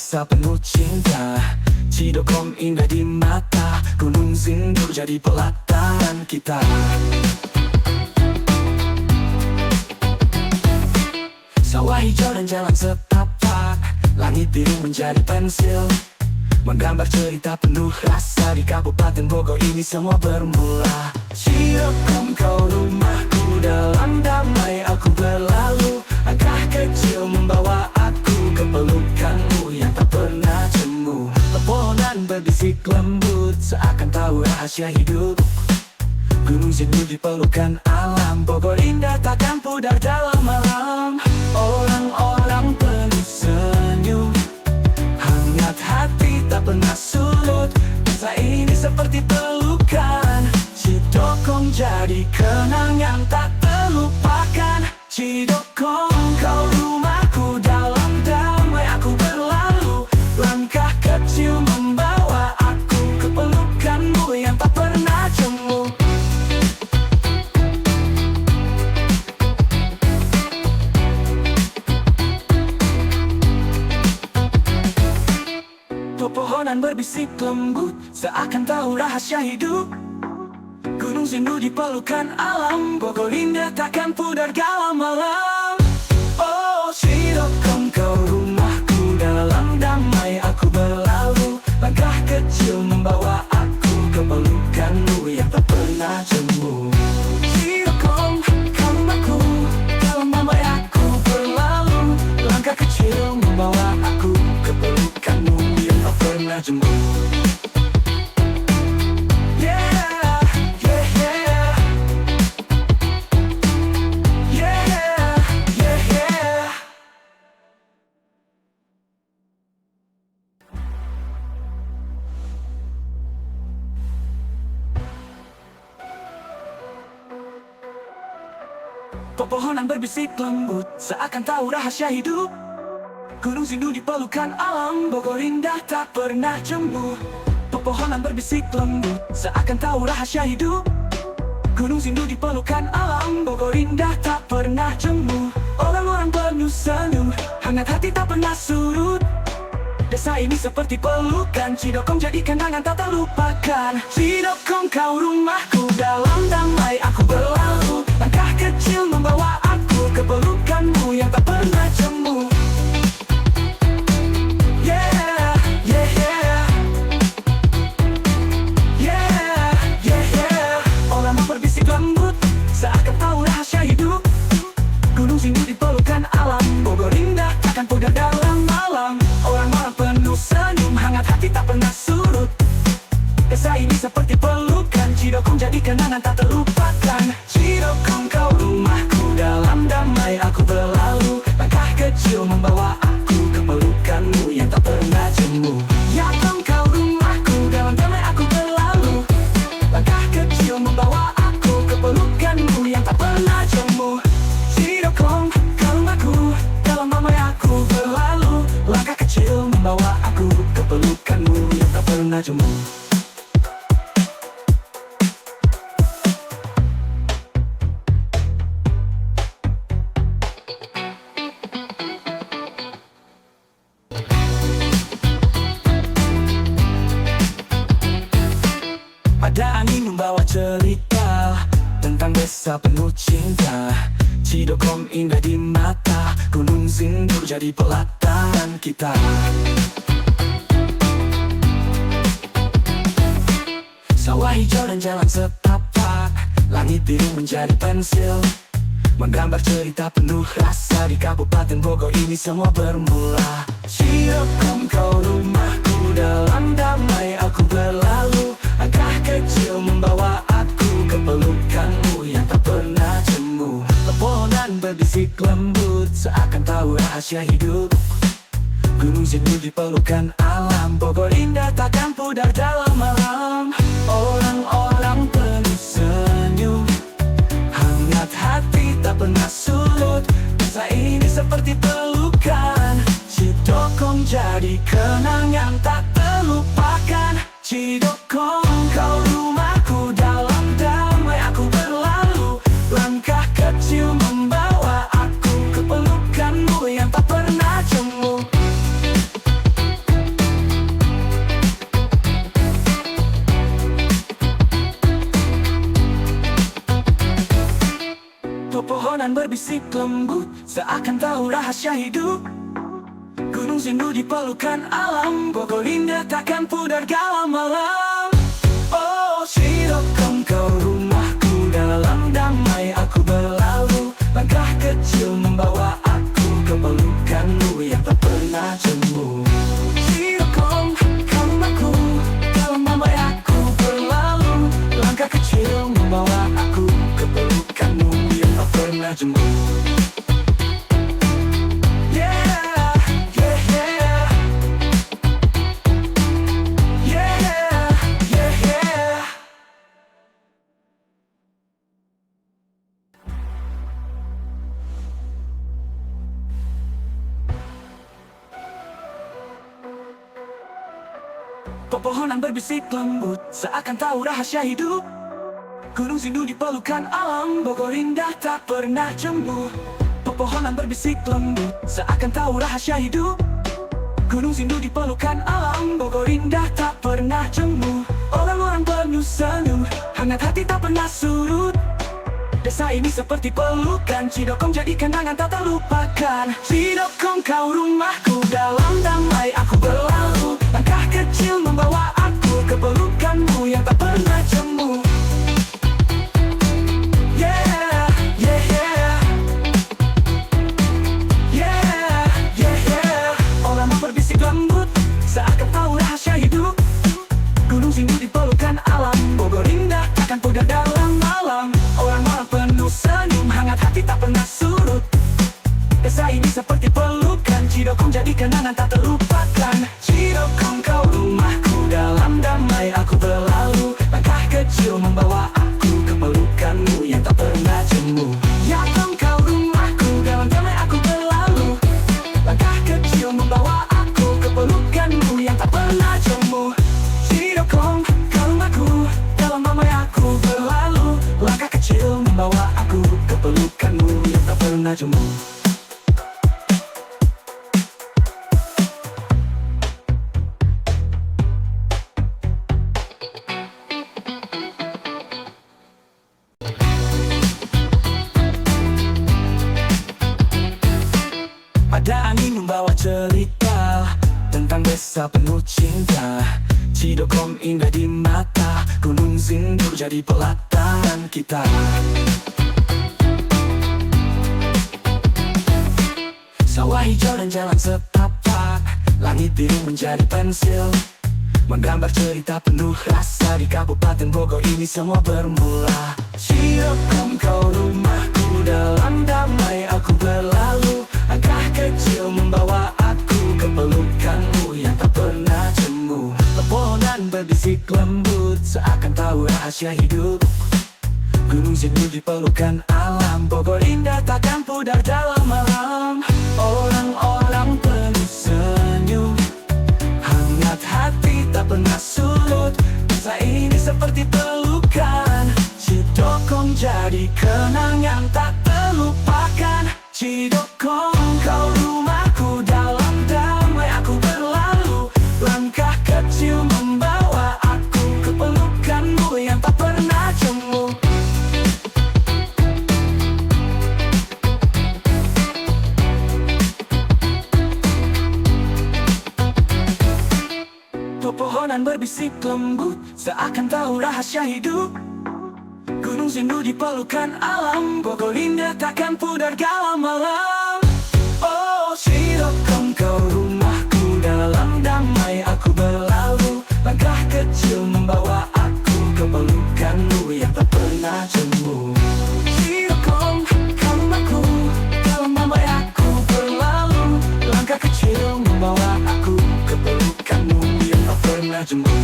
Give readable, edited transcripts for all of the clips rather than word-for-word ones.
desa penuh cinta. Cidokom indah di mata, Gunung Sindur jadi pelataran kita. Sawah hijau dan jalan setapak, langit biru menjadi pensil, menggambar cerita penuh rasa. Di Kabupaten Bogor ini semua bermula. Cidokom kau rumahku, dalam damai aku berlalu. Langkah kecil membawa aku ke pelukanmu yang tak pernah jemu. Pepohonan berbisik lembut seakan tahu rahasia hidup. Gunung Sindur di pelukan alam, Bogor indah takkan pudar dalam malam. Orang-orang penuh senyum, hangat hati tak pernah surut. Desa ini seperti pelukan, Cidokom jadi kenangan tak terlupakan. Cidokom kau rumahku, dalam damai aku berlalu. Langkah kecil membawa aku ke pelukanmu yang tak pernah jemu. Pepohonan berbisik lembut seakan tahu rahasia hidup. Gunung Sindur di pelukan alam, Bogor indah takkan pudar dalam malam. Oh Cidokom kau rumahku, dalam damai aku berlalu. Langkah kecil membawa aku ke pelukanmu yang tak pernah jemu. Cidokom kau rumahku, dalam damai aku berlalu. Langkah kecil membawa aku ke pelukanmu yang tak pernah jemu. Pepohonan berbisik lembut seakan tahu rahasia hidup. Gunung Sindur di pelukan alam, Bogor indah tak pernah jemu. Pepohonan berbisik lembut seakan tahu rahasia hidup. Gunung Sindur di pelukan alam, Bogor indah tak pernah jemu. Orang-orang penuh senyum, hangat hati tak pernah surut. Desa ini seperti pelukan, Cidokom jadi kenangan tak terlupakan. Cidokom kau rumahku, dalam damai aku berlalu. Langkah kecil membawa aku ke pelukanmu yang tak pernah jemu. Yeah, yeah, yeah. Yeah, yeah, yeah. Orang berbisik lembut seakan tahu rahasia hidup. Gunung Sindur di pelukan alam, Bogor indah takkan pudar dalam malam. Orang-orang penuh senyum, hangat hati tak pernah surut. Desa ini seperti pelukan, Cidokom jadi kenangan tak terlupakan. Cidokom kau rumahku, dalam damai aku berlalu. Langkah kecil membawa aku ke pelukanmu yang tak pernah jemu. Cidokom kau rumahku, dalam damai aku berlalu. Langkah kecil membawa aku ke pelukanmu yang tak pernah jemu. Cidokom kau rumahku, dalam damai aku berlalu. Langkah kecil membawa aku ke pelukanmu yang tak pernah jemu. Ada angin membawa cerita tentang desa penuh cinta. Cidokom indah di mata, Gunung Sindur jadi pelataran kita. Sawah hijau dan jalan setapak, langit biru menjadi pensil, menggambar cerita penuh rasa. Di Kabupaten Bogor ini semua bermula. Cidokom kau rumahku, dalam damai aku berlalu. Langkah kecil membawa aku ke pelukanmu yang tak pernah jemu. Pepohonan berbisik lembut seakan tahu rahasia hidup. Gunung Sindur di pelukan alam, Bogor indah takkan pudar dalam malam. Orang-orang penuh senyum, hangat hati tak pernah surut. Desa ini seperti pelukan, Cidokom jadi kenangan tak terlupakan. Cidokom kau rumahku, dalam damai aku berlalu. Langkah kecil membawa aku ke pelukanmu yang tak pernah jemu. Pepohonan berbisik lembut, seakan tahu rahasia hidup. Gunung Sindu di pelukan alam, Bogor indah takkan pudar dalam malam. Oh Cirokom, kau rumahku, dalam damai aku berlalu. Langkah kecil membawa aku ke pelukanmu yang tak pernah jemu. Cirokom, kau rumahku, dalam damai aku berlalu. Langkah kecil membawa aku ke pelukanmu yang tak pernah jemu. Pepohonan berbisik lembut, seakan tahu rahasia hidup. Gunung Sindu di pelukan alam, Bogor indah tak pernah jemu. Pepohonan berbisik lembut, seakan tahu rahasia hidup. Gunung Sindu di pelukan alam, Bogor indah tak pernah jemu. Orang-orang penuh senyum, hangat hati tak pernah surut. Desa ini seperti pelukan, Cirokom jadi kenangan tak terlupakan. Cirokom, kau rumahku, dalam damai aku berlalu. Langkah kecil membawa aku ke pelukanmu yang tak pernah jemu. Yeah, yeah, yeah. Yeah, yeah, yeah. Orang berbisik lembut, seakan tahu rahasia hidup. Gunung Sindu di pelukan alam, Bogor indah takkan pudar dalam malam. Orang-orang penuh senyum, hangat hati tak pernah surut. Desa ini seperti pelukan, Cirokom jadi kenangan tak terlupakan. Cirokom, kau rumahku, dalam damai aku berlalu. Langkah kecil membawa aku ke pelukanmu yang tak pernah jemu. Cirokom, kau rumahku, dalam damai aku berlalu. Langkah kecil membawa aku ke pelukanmu yang tak pernah jemu. Cirokom, kau rumahku, dalam damai aku berlalu. Langkah kecil membawa aku ke pelukanmu yang tak pernah jemu. Ada angin membawa cerita tentang desa penuh cinta. Cirokom indah di mata, Gunung Sindu jadi pelataran kita. Sawah hijau dan jalan setapak, langit biru menjadi pensil, menggambar cerita penuh rasa. Di Kabupaten Bogor ini semua bermula. Cirokom, kau rumahku, dalam damai aku berlalu. Langkah kecil membawa aku ke pelukanmu yang tak pernah jemu. Pepohonan berbisik lembut, seakan tahu rahasia hidup. Gunung Sindu di pelukan alam, Bogor indah takkan pudar dalam malam. Orang-orang penuh senyum, hangat hati tak pernah surut. Desa ini seperti pelukan, Cirokom jadi kenangan tak terlupakan. Cirokom, kau rumahku, dalam damai aku berlalu. Langkah kecil membawa aku ke pelukanmu yang tak pernah jemu. Pepohonan berbisik lembut, seakan tahu rahasia hidup. Gunung Sindu di pelukan alam, Bogor indah takkan pudar dalam malam. Oh Cirokom, kau rumahku, dalam damai aku berlalu. Langkah kecil membawa aku ke pelukanmu yang tak pernah jemu. Cirokom, kau rumahku, dalam damai aku berlalu. Langkah kecil membawa aku ke pelukanmu yang tak pernah jemu.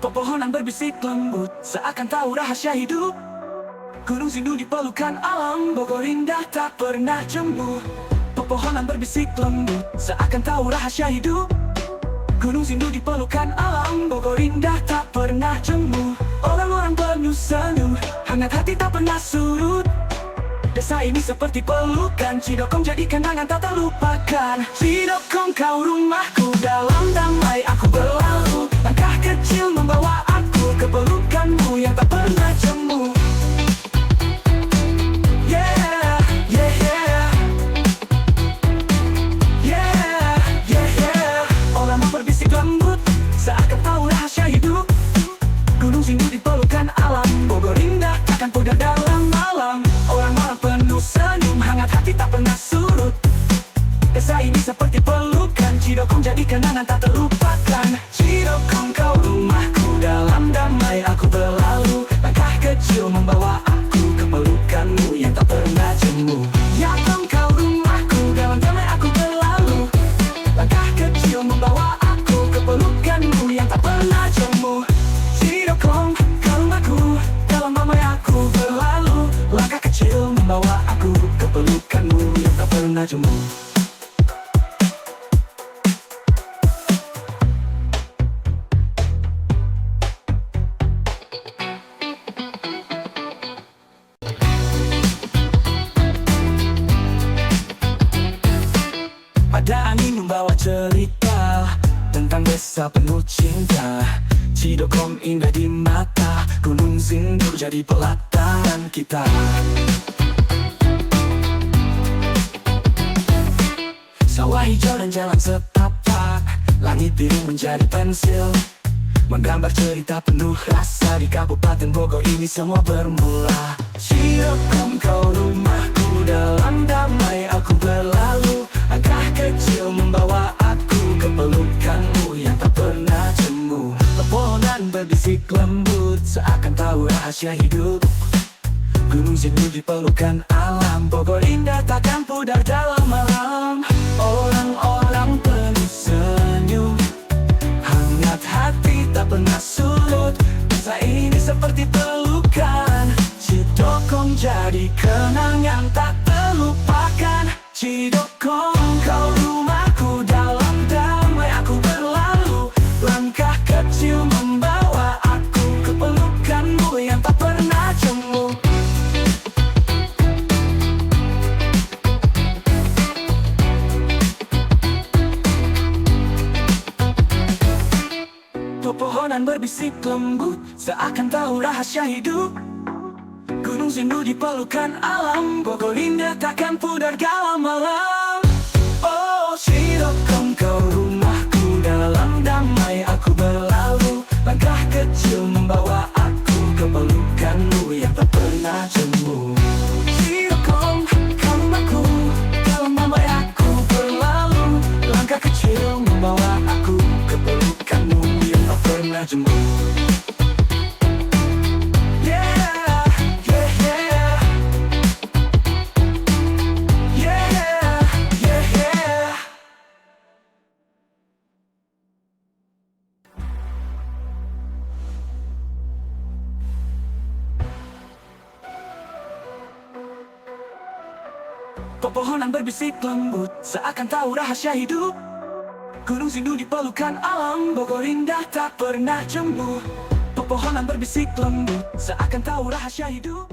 Pepohonan berbisik lembut, seakan tahu rahasia hidup. Gunung Sindu di pelukan alam, Bogor indah tak pernah jemu. Pepohonan berbisik lembut, seakan tahu rahasia hidup. Gunung Sindu di pelukan alam, Bogor indah tak pernah jemu. Orang-orang penuh senyum, hangat hati tak pernah surut. Desa ini seperti pelukan, Cidokong jadi kenangan tak terlupakan. Cidokong kau rumahku, dalam damai aku berlalu. Langkah kecil membawa aku ke pelukanmu yang tak pernah jemu. Yeah, yeah, yeah. Yeah, yeah, yeah. Orang berbisik lembut, seakan tahu rahasia hidup. Gunung Sindu di pelukan alam, Bogor indah takkan pudar dalam malam. Orang-orang penuh senyum, hangat hati tak pernah surut. Desa ini seperti pelukan, Cidokong jadi kenangan tak terlupakan. Cidokong kau rumahku, dalam damai aku berlalu. Langkah kecil membawa aku ke pelukanmu yang tak pernah jemu. Cidokong kau rumahku, dalam damai aku berlalu. Langkah kecil membawa aku ke pelukanmu yang tak pernah jemu. Cidokong kau rumahku, dalam damai aku berlalu. Langkah kecil membawa aku ke pelukanmu yang tak pernah jemu. Ada angin membawa cerita tentang desa penuh cinta. Cidokong indah di mata, Gunung Sindu jadi pelataran kita. Sawah hijau dan jalan setapak, langit biru menjadi pensil, menggambar cerita penuh rasa. Di Kabupaten Bogor ini semua bermula. Cidokong kau rumahku, dalam damai aku berlalu. Langkah kecil membawa aku ke pelukanmu yang tak pernah jemu. Pepohonan berbisik lembut, seakan tahu rahasia hidup. Gunung Sindu di pelukan alam, Bogor indah takkan pudar dalam malam. Orang-orang penuh senyum, hangat hati tak pernah surut. Desa ini seperti pelukan, Cidokong jadi kenangan tak terlupakan. Cidokong kau rumahku, dalam damai aku berlalu. Langkah kecil membawa aku ke pelukanmu yang tak pernah jemu. Pepohonan berbisik lembut, seakan tahu rahasia hidup. Gunung Sindu di pelukan alam, Bogor indah takkan pudar dalam malam. Oh, Cidokong kau rumahku, dalam damai aku berlalu. Langkah kecil membawa aku ke pelukanmu yang tak pernah jemu. Cidokong kau rumahku, dalam damai aku berlalu. Langkah kecil membawa aku ke pelukanmu yang tak pernah jemu. Pepohonan berbisik lembut, seakan tahu rahasia hidup. Gunung Sindu di pelukan alam, Bogor indah tak pernah jemu. Pepohonan berbisik lembut, seakan tahu rahasia hidup.